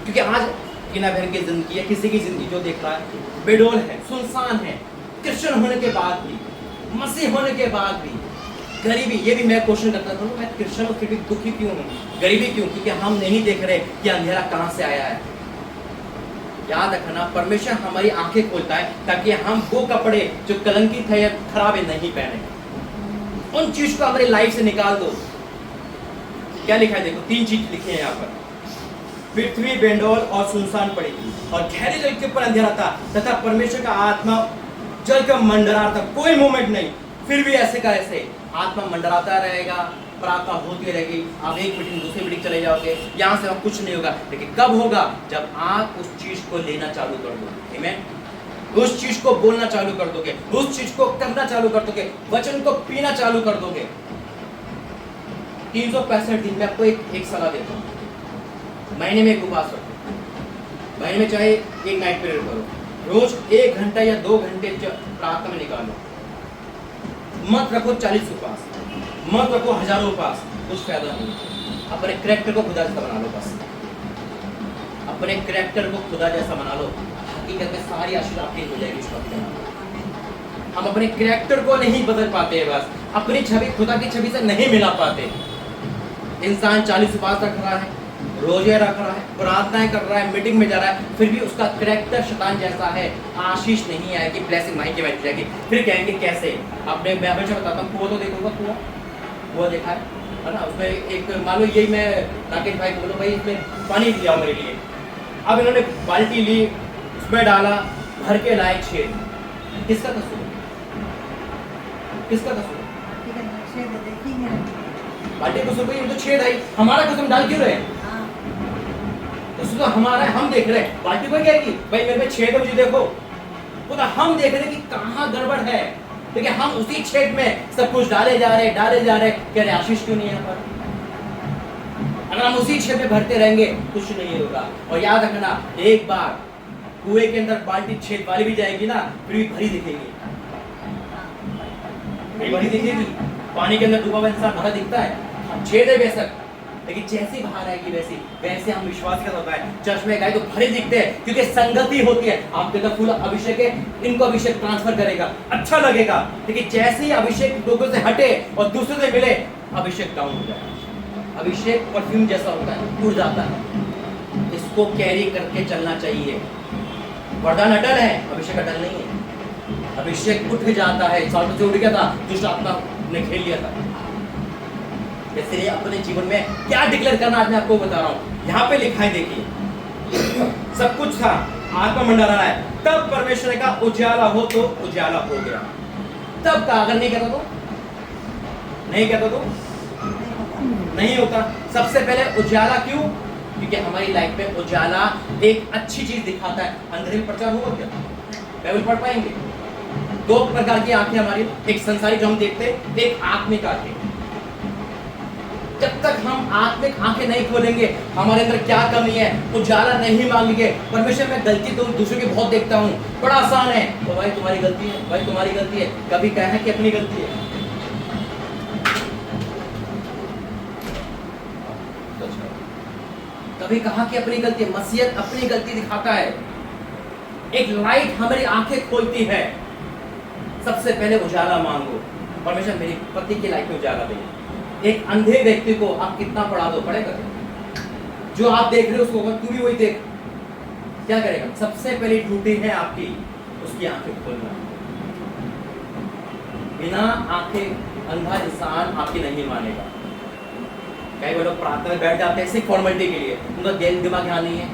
क्योंकि आज किना बहन की जिंदगी है, किसी की जिंदगी जो देख रहा है बेडोल है, सुनसान है, क्रिश्चियन होने के बाद भी, मसीह होने के बाद भी, गरीबी। ये भी मैं क्वेश्चन करता था, मैं क्रिश्चियन हूं फिर भी दुखी क्यों हूं, गरीबी क्यों? क्योंकि हम नहीं देख रहे कि अंधेरा कहां से आया है। याद रखना, परमेश्वर हमारी आंखें खोलता है ताकि हम वो कपड़े जो कलंकित है या खराब है नहीं पहने। उन चीज को हमारी लाइफ से निकाल दो। क्या लिखा है देखो, 3 चीज लिखी है यहाँ पर। पृथ्वी बेंडोल और सुनसान पड़ी थी और गहरे जल के ऊपर अंधेरा था, तथा परमेश्वर का आत्मा जल का मंडराता, कोई मूवमेंट नहीं। फिर भी ऐसे का ऐसे आत्मा मंडराता रहेगा, प्रार्थना होती रहेगी। आप एक मीटिंग दूसरी मीटिंग चले जाओगे, यहाँ से कुछ नहीं होगा। लेकिन कब होगा? जब आप उस चीज को लेना चालू कर दोगे, आमीन, उस चीज को बोलना चालू कर दोगे, उस चीज को करना चालू कर दोगे, वचन को पीना चालू कर दोगे। 365 दिन में आपको एक सलाह देता हूँ, महीने में एक उपवास रखो, महीने में चाहे एक नाइट प्रेयर करो, रोज 1 घंटा या 2 घंटे प्रार्थना में निकालो। मत रखो 40 उपवास, मत रखो हजारों उपवास, कुछ फायदा नहीं। अपने करैक्टर को खुदा जैसा बना लो, बस अपने करैक्टर को खुदा जैसा बना लो। हकीकत में सारी आशीष आपकी हो जाएगी इस वक्त में। हम अपने कैरेक्टर को नहीं बदल पाते हैं, बस अपनी छवि खुदा की छवि से नहीं मिला पाते। इंसान 40 उपवास रख रहा है, रोजे रख रहा है, प्रार्थनाएं कर रहा है, मीटिंग में जा रहा है, फिर भी उसका कैरेक्टर शैतान जैसा है, आशीष नहीं आएगी, ब्लेसिंग माही की बैठ जाएगी। फिर कहेंगे कैसे? आपने, मैं हमेशा बताता हूँ, कुआं तो देखोगा, कुआं देखा है ना? उसमें एक, मान लो यही मैं राकेश भाई बोलो भाई इसमें पानी लिया मेरे लिए, अब इन्होंने बाल्टी ली, उसमें डाला, भर के लाए छेद, किसका कसूर? किसका कसूर? ठीक है, छेद देखेंगे। बाल्टी कसूर भाई, तो छेद आई, हमारा कसम डाल क्यों रहे? कसूर तो हमारा है, हम देख रहे हैं। बाल्टी को क्या की भाई मेरे में छेद है, मुझे देखो, तो हम देख रहे हैं कि कहाँ गड़बड़ है, लेकिन हम उसी छेद में सब कुछ डाले जा रहे, कह रहे आशीष क्यों नहीं है यहाँ पर? अगर हम उसी छेद में भरते रहेंगे कुछ नहीं होगा। और याद रखना, एक बार कुएं के अंदर बाल्टी छेद वाली भी जाएगी ना, फिर भी भरी दिखेगी, भरी दिखेगी। पानी के अंदर डूबा हुआ इंसान भरा दिखता है, छेद है बेशक, लेकिन जैसी बाहर आएगी वैसे हम विश्वास कर होता है। चर्च में गए तो भरे दिखते हैं, क्योंकि संगति होती है। आपके अंदर फुल अभिषेक है, इनको अभिषेक ट्रांसफर करेगा, अच्छा लगेगा, लेकिन जैसे ही अभिषेक लोगों से हटे और दूसरे से मिले, अभिषेक डाउन हो जाएगा। अभिषेक परफ्यूम जैसा होता है, उड़ जाता है। इसको कैरी करके चलना चाहिए। वरदान अटल है, अभिषेक अटल नहीं है। अभिषेक उठ जाता है, साल से उठ गया था, दुष्ट आत्मा ने खेल लिया था। इसलिए अपने जीवन में क्या डिक्लेयर करना, आज मैं आपको बता रहा हूँ। यहाँ पे लिखा है, देखिए, सब कुछ था, आत्मा मंडरा रहा है, तब परमेश्वर का उजाला हो तो उजाला हो गया। तब का अगर नहीं कहता तो नहीं होता। सबसे पहले उजाला क्यों? क्योंकि हमारी लाइफ में उजाला एक अच्छी चीज दिखाता है। अंधेरे में प्रचार होगा क्या? बाइबल पढ़ पाएंगे? दो प्रकार की आंखें हमारी, एक संसारी जो हम देखते हैं, एक आत्मिक आंखें। जब तक हम आत्मिक आंखें नहीं खोलेंगे, हमारे अंदर क्या कमी है, उजाला नहीं मांगेंगे। परमेश्वर में गलती तो दूसरों की बहुत देखता हूँ, बड़ा आसान है, तो भाई तुम्हारी गलती है, भाई तुम्हारी गलती है। कभी कहा है कि अपनी गलती है? कभी कहा कि अपनी गलती है? मसीहत अपनी गलती दिखाता है। एक लाइट हमारी आंखें खोलती है। सबसे पहले उजाला मांगो, परमेश्वर मेरी पति की लाइफ में उजाला दे। एक अंधे व्यक्ति को आप कितना पढ़ा दो, पढ़ेगा? जो आप देख रहे हो उसको तू भी वही देख, क्या करेगा? सबसे पहली ड्यूटी है आपकी उसकी आंखें खोलना। बिना आंखें अंधा इंसान आपकी नहीं मानेगा। कई लोग प्रार्थना में बैठ जाते हैं सिर्फ फॉर्मेलिटी के लिए, उनका दिल दिमाग यहाँ नहीं है,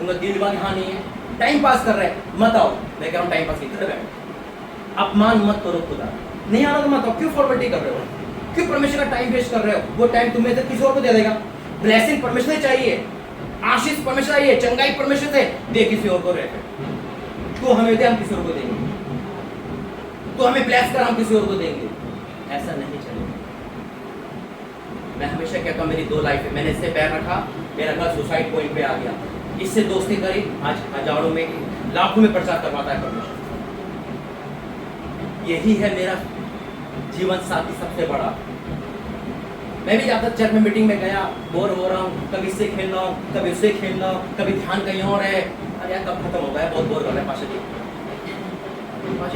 उनका दिल दिमाग यहाँ नहीं है, टाइम पास कर रहे हैं। मत आओ, मैं कह रहा हूँ टाइम पास नहीं कर रहे, अपमान मत करो खुदा। नहीं आ रहा तो मत आओ, क्यों फॉर्मेलिटी कर रहे हो? क्यों परमेश्वर का टाइम वेस्ट कर रहे हो? वो टाइम तुम्हें से किसी और को दे देगा। ब्लेसिंग परमेश्वर से चाहिए, आशीष परमेश्वर चाहिए, चंगाई परमेश्वर से दे, किसी और को रहते। तू हमें दे, हम किसी और को देंगे। तू हमें ब्लेस कर, हम किसी और को देंगे। ऐसा नहीं चलेगा। मैं हमेशा कहता हूँ मेरी दो लाइफ है, मैंने इससे पैर रखा, मेरा घर सुसाइड पॉइंट पे आ गया। इससे दोस्ती करी, आज हजारों में लाखों में प्रचार करवाता है परमेश्वर। यही है मेरा जीवन साथी सबसे बड़ा। मैं भी जाता चर्च में मीटिंग में गया, बोर हो रहा हूँ, कभी इससे खेल रहा हूँ, कभी उससे खेल रहा हूँ, कभी ध्यान कहीं और है। अरे यार कब खत्म होगा, बहुत बोर कर रहा है। पाशा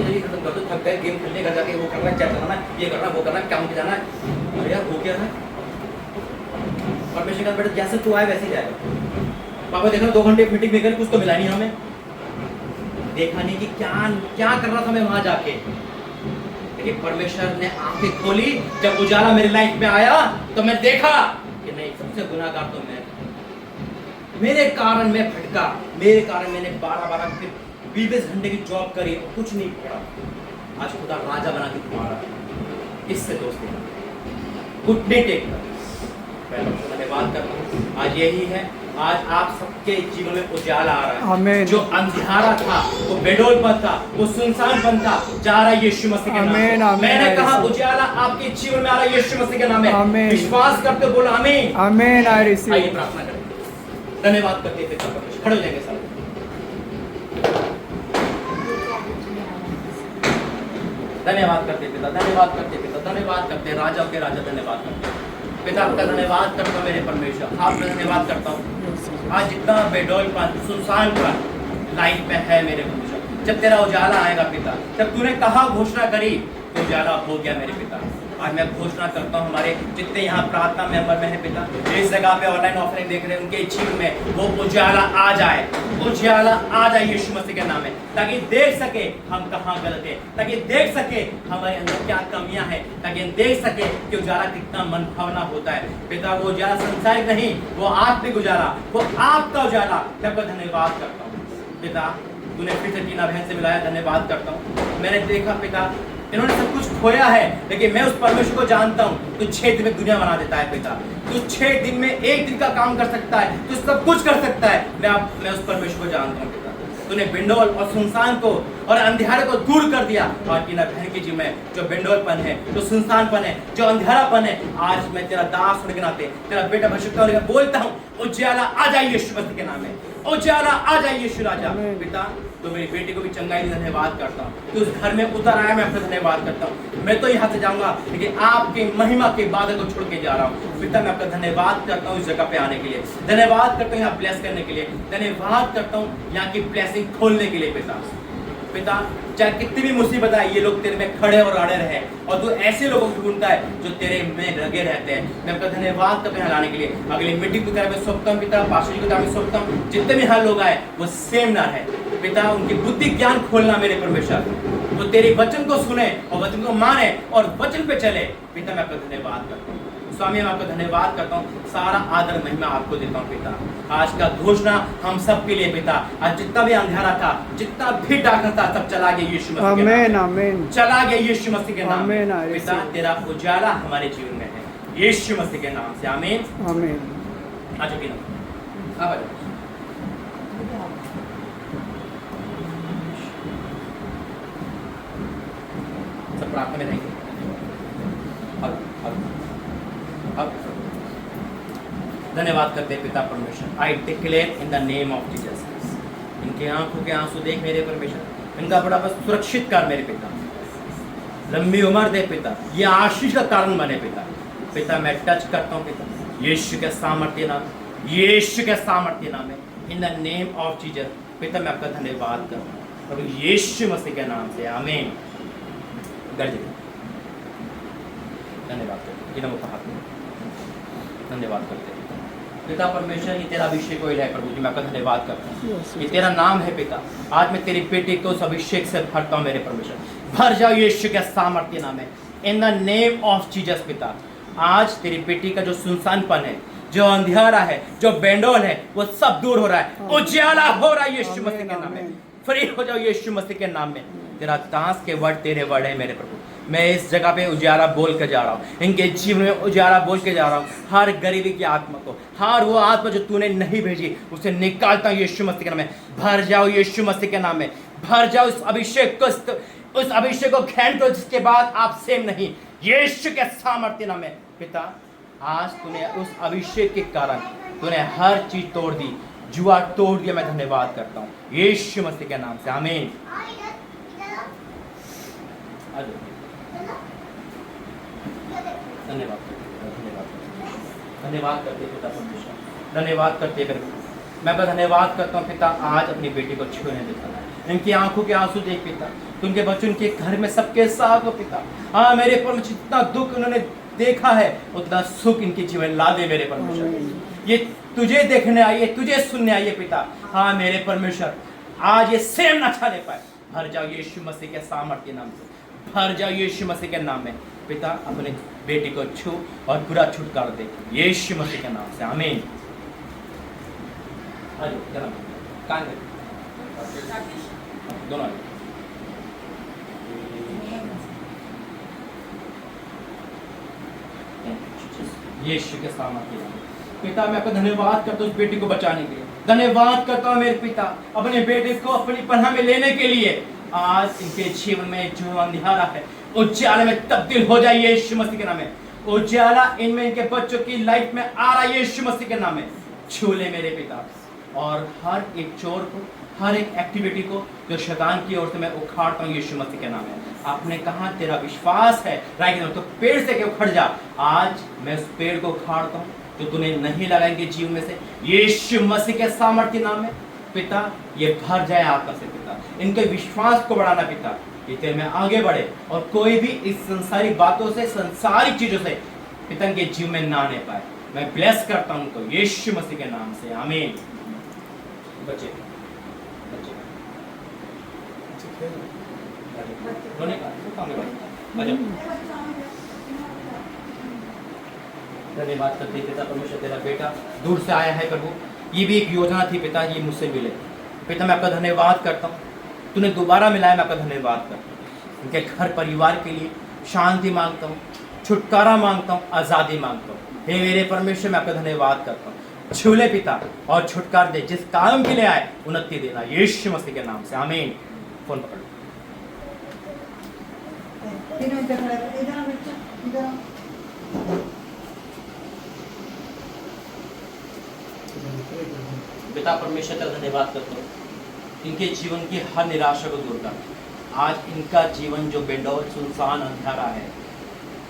जी खत्म कर दो, थक गए, गेम खेलने का जाके वो करना है, क्या करना है, ये करना, वो करना, काम पे जाना है। अरे यार हो गया है, परमेश्वर का बेटा जैसे तू आए वैसे ही जाएगा। पापा देखो 2 घंटे मीटिंग में गए, कुछ तो मिला नहीं हमें। देखा नहीं कि क्या कर रहा था मैं वहां जाके। लेकिन परमेश्वर ने आंखें खोली, जब उजाला मेरी लाइफ में आया तो मैं देखा कि नहीं, सबसे गुनाहगार तो मैं। मेरे कारण मैं भटका, मेरे कारण मैंने 12 20 घंटे की जॉब करी, कुछ नहीं पड़ा। आज खुदा राजा बना के तुम्हारा, इससे दोस्ती घुटने टेक कर धन्यवाद करता हूँ। आज यही है, आज आप सबके जीवन में उजाला आ रहा है। जो अंधियारा था, वो बेडौलपन था, वो सुनसानपन था, जा रहा है यीशु मसीह के नाम से। मैंने कहा उजाला आपके जीवन में आ रहा है यीशु मसीह के नाम में। विश्वास करते बोलो आमीन। आमीन। I receive. आइए प्रार्थना करें, धन्यवाद करते थे, खड़े हो जाएंगे सब। धन्यवाद करते पिता, धन्यवाद करते पिता, धन्यवाद करते राजा के राजा, धन्यवाद करते पिता। आपका धन्यवाद करता हूँ मेरे परमेश्वर, आपका धन्यवाद करता हूँ। आज जितना बेडौलपन, सुनसानपन, लाइफ में है मेरे परमेश्वर। जब तेरा उजाला आएगा पिता, जब तूने कहा घोषणा करी तो उजाला हो गया मेरे पिता। आज मैं घोषणा करता हूँ हमारे जितने यहाँ प्रार्थना मेंबर में है पिता, इस जगह पे ऑनलाइन ऑफलाइन देख रहे हैं, उनके जीवन में वो उजाला आ जाए, उजाला आ जाए यीशु मसीह के नाम में, ताकि देख सके हम कहाँ गलत है, ताकि देख सके हमारे अंदर क्या कमियां हैं, ताकि हम देख सके कि उजाला कितना मन भावना होता है पिता। वो उजाला संसारिक नहीं, वो आत्मिक उजाला, वो आपका उजाला। मैं आपका धन्यवाद करता हूँ पिता, तूने फिर से टीना बहन से मिलाया, धन्यवाद करता हूँ। मैंने देखा पिता इन्होंने सब कुछ खोया है, लेकिन मैं उस परमेश्वर को जानता हूँ, तू 6 दिन में दुनिया बना देता है पिता। तू 6 दिन में 1 दिन का काम कर सकता है, तू सब कुछ कर सकता है। मैं उस परमेश्वर को जानता हूँ पिता। तूने बिंडोल और सुनसान को और अंधेरे को दूर कर दिया, और टीना बहन के जीवन में जो बिंडोलपन है, जो सुनसानपन है, जो अंधेरापन है, आज मैं तेरा दास होने के नाते, तेरा बेटा भविष्य होने के बोलता हूँ, उजाला आ जाए यीशु मसीह के नाम में, उजाला आ जाए यीशु राजा। पिता तो मेरी बेटी को भी चंगाई दी, धन्यवाद करता हूँ कि उस घर में उतर आया, मैं आपका धन्यवाद करता हूँ। मैं तो यहाँ से जाऊंगा, लेकिन आपकी महिमा के बादल को छोड़ के जा रहा हूँ पिता। मैं आपका धन्यवाद करता हूँ इस जगह पे आने के लिए, धन्यवाद करता हूँ यहाँ ब्लेस करने के लिए, धन्यवाद करता हूँ यहाँ की ब्लेसिंग खोलने के लिए पिता। पिता चाहे कितनी भी मुसीबत आए, ये लोग तेरे में खड़े और अड़े रहे, और तू ऐसे लोगों को ढूंढता है जो तेरे में लगे रहते हैं। मैं आपका धन्यवाद करता हूँ लाने के लिए। अगली मीटिंग की तरह मैं सौंपता हूँ पिता, पास्टर जी की तरह मैं सौंपता हूँ, जितने भी यहाँ लोग आए वो सेम ना रहे पिता, उनकी बुद्धि ज्ञान खोलना मेरे परमेश्वर, वो तेरे वचन को सुने और वचन को माने और वचन पे चले पिता। मैं आपका धन्यवाद करता हूँ स्वामी, मैं आपका धन्यवाद करता हूँ, सारा आदर महिमा आपको देता हूँ पिता। आज का घोषणा हम सब के लिए पिता, आज जितना भी अंधेरा था, जितना भी डाकन था, सब चला गया यीशु मसीह के नाम में, चला गया यीशु मसीह के नाम में पिता। तेरा उजाला हमारे जीवन में है यीशु मसीह के नाम से, आमीन आमीन। आ चुकी ना, अब सब प्रार्थना में रहेंगे। अब धन्यवाद करते पिता परमेश्वर। I declare in the name of Jesus, इनके आंखों के आंसू देख मेरे परमेश्वर, इनका बुढ़ापा सुरक्षित कर मेरे पिता, लंबी उम्र दे पिता, ये आशीष का कारण बने पिता। पिता मैं टच करता हूँ पिता, यीशु के सामर्थ्य नाम, यीशु के सामर्थ्य नाम है, in the name of Jesus पिता। मैं आपका धन्यवाद करता हूँ प्रभु यीशु मसीह के नाम से, आमीन। धन्यवाद करते, धन्यवाद करते पिता परमेश्वर, ये तेरा अभिषेक को है प्रभु जी। मैं आपका धन्यवाद करता हूँ, ये तेरा नाम है पिता। आज मैं तेरी बेटी को उस अभिषेक से भरता हूँ मेरे परमेश्वर, भर जाओ यीशु के सामर्थ्य नाम है, in the name of Jesus पिता। आज तेरी बेटी का जो सुनसानपन है, जो अंधेरा है, जो बेंडोल है, वो सब दूर हो रहा है, उजाला हो रहा है यीशु मसीह के नाम में। फ्री हो जाओ यीशु मसीह के नाम में। तेरा दास के वर्ड तेरे वर्ड है मेरे प्रभु। मैं इस जगह पे उजाला बोल के जा रहा हूँ, इनके जीवन में उजाला बोल के जा रहा हूँ। हर गरीबी की आत्मा को, हर वो आत्मा जो तूने नहीं भेजी, उसे निकालता हूँ यीशु मसीह के नाम में। भर जाओ यीशु मसीह के नाम में, भर जाओ उस अभिषेक को, उस अभिषेक को ग्रहण करो जिसके बाद आप सेम नहीं, यीशु के सामर्थ्य नाम में पिता। आज तूने उस अभिषेक के कारण तूने हर चीज तोड़ दी, जुआ तोड़ दिया। मैं धन्यवाद करता हूँ यीशु मसीह के नाम से, आमीन। धन्यवाद धन्यवाद करते पिता परमेश्वर, धन्यवाद करते मैं धन्यवाद करता हूँ पिता। आज अपनी बेटी को छूने देता, इनकी आंखों के आंसू देख पिता, तो उनके बच्चों के घर में सबके साथ हो पिता। हाँ मेरे परमेश्वर, जितना दुख उन्होंने देखा है उतना सुख इनके जीवन ला दे मेरे परमेश्वर। ये तुझे देखने आई है, तुझे सुनने आई है पिता। हाँ मेरे परमेश्वर, आज ये सेम ना छाने पाए। भर जाओ यीशु मसीह के सामर्थ्य नाम से, भर जाओ यीशु मसीह के नाम में पिता। अपने बेटी को छू और बुरा छुटकारा दे यीशु मसीह के नाम से, आमीन। दोनों यीशु के सामर्थ्य नाम पिता। मैं आपका धन्यवाद करता हूँ उस बेटी को बचाने के लिए, धन्यवाद करता हूँ मेरे पिता अपने बेटे को अपनी पनाह में लेने के लिए। आज इनके जीवन में जो अंधेरा है उजाला में तब्दील हो जाए यीशु मसीह के नाम में। उजाला इनमें, इनके बच्चों की लाइफ में आ रहा है यीशु मसीह के नाम में। छू ले मेरे पिता, और हर एक चोर को, हर एक एक्टिविटी को जो शैतान की ओर से मैं उखाड़ता हूँ यीशु मसीह के नाम में। आपने कहा तेरा विश्वास है राइट, तो पेड़ से क्यों उखड़ जा। आज मैं उस पेड़ को उखाड़ता हूँ जो तूने नहीं लगाएंगे जीवन में से, यीशु मसीह के सामर्थ्य नाम में। पिता ये भर जाए आपका से पिता, इनके विश्वास को बढ़ाना पिता, ये तेरे में आगे बढ़े और कोई भी इस संसारिक बातों से, संसारिक चीजों से पिता के जीव में ना आने पाए। मैं ब्लेस करता हूं तो यीशु मसीह के नाम से, आमीन। बच्चे रोने का धन्यवाद करते पिता परमेश्वर, तेरा बेटा दूर से आया है प्रभु, ये भी एक योजना थी पिता, ये मुझसे मिले पिता, मैं आपका धन्यवाद करता हूँ, तूने दोबारा मिलाया, मैं आपका धन्यवाद करता हूँ। उनके घर परिवार के लिए शांति मांगता हूँ, छुटकारा मांगता हूँ, आज़ादी मांगता हूँ। हे मेरे परमेश्वर, मैं आपका धन्यवाद करता हूँ, छूले पिता और छुटकार दे, जिस काम के लिए आए उन्नति देना यीशु मसीह के नाम से, आमीन। फोन पकड़ तीनों इधर खड़े हो, इधर आओ बच्चा, इधर आओ। पिता परमेश्वर का धन्यवाद करता हूँ, इनके जीवन की हर निराशा को दूर कर। आज इनका जीवन जो बेडौल सुनसान अंधारा है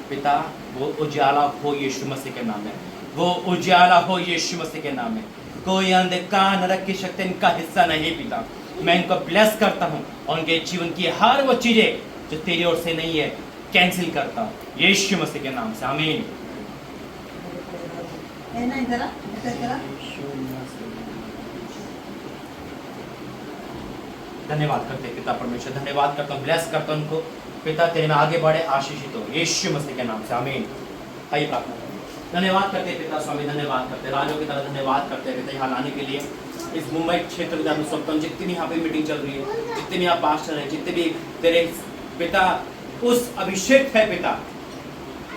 पिता, वो उजाला हो यीशु मसीह के नाम में, वो उजाला हो यीशु मसीह के नाम में। कोई अंधकार नरक की शक्ति इनका हिस्सा नहीं पिता, मैं इनको ब्लेस करता हूँ और उनके जीवन की हर वो चीजें जो तेरी ओर से नहीं है कैंसिल करता हूँ यीशु मसीह के नाम से, आमीन। है ना, इधर आ, इधर आ। धन्यवाद करते पिता परमेश्वर, धन्यवाद करता हूँ, ब्लेस करता हूँ उनको पिता, तेरे में आगे बढ़े, आशीषित हो यीशु मसीह के नाम से, आमीन। आइए प्रार्थना करें। धन्यवाद करते पिता स्वामी, धन्यवाद करते राजों की तरह, धन्यवाद करते पिता यहाँ लाने के लिए, इस मुंबई क्षेत्र में सकता हूँ, जितनी भी यहाँ पे मीटिंग चल रही है, जितने भी यहाँ पास्टर हैं, जितने भी तेरे पिता उस अभिषेक है पिता,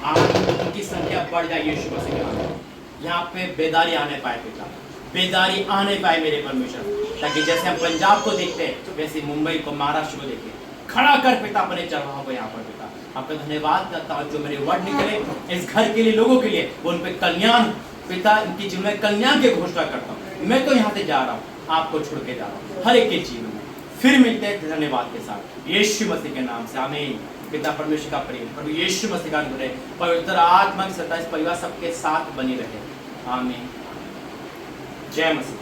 आज उनकी संख्या बढ़ जाए यीशु मसीह के नाम में। यहाँ पे बेदारी आने पाए पिता, बेदारी आने पाए मेरे परमेश्वर, ताकि जैसे हम पंजाब को देखते हैं वैसे मुंबई को, महाराष्ट्र को देखें, खड़ा कर पिता अपने चरवाहों को यहाँ पर पिता। आपका धन्यवाद करता हूँ, जो मेरे वर्ड निकले इस घर के लिए, लोगों के लिए, वो उन पे कल्याण पिता, इनकी जीवन में कल्याण की घोषणा करता हूँ। मैं तो यहाँ से जा रहा हूँ, आपको छोड़ के जा रहा हूँ, हर एक के जीवन में फिर मिलते हैं धन्यवाद के साथ यीशु मसीह के नाम से, आमीन। पिता परमेश्वर का प्रेम, प्रभु यीशु मसीह का अनुग्रह, पवित्र आत्मा की सत्ता इस परिवार सबके साथ बनी रहे, आमीन। जय मसीह।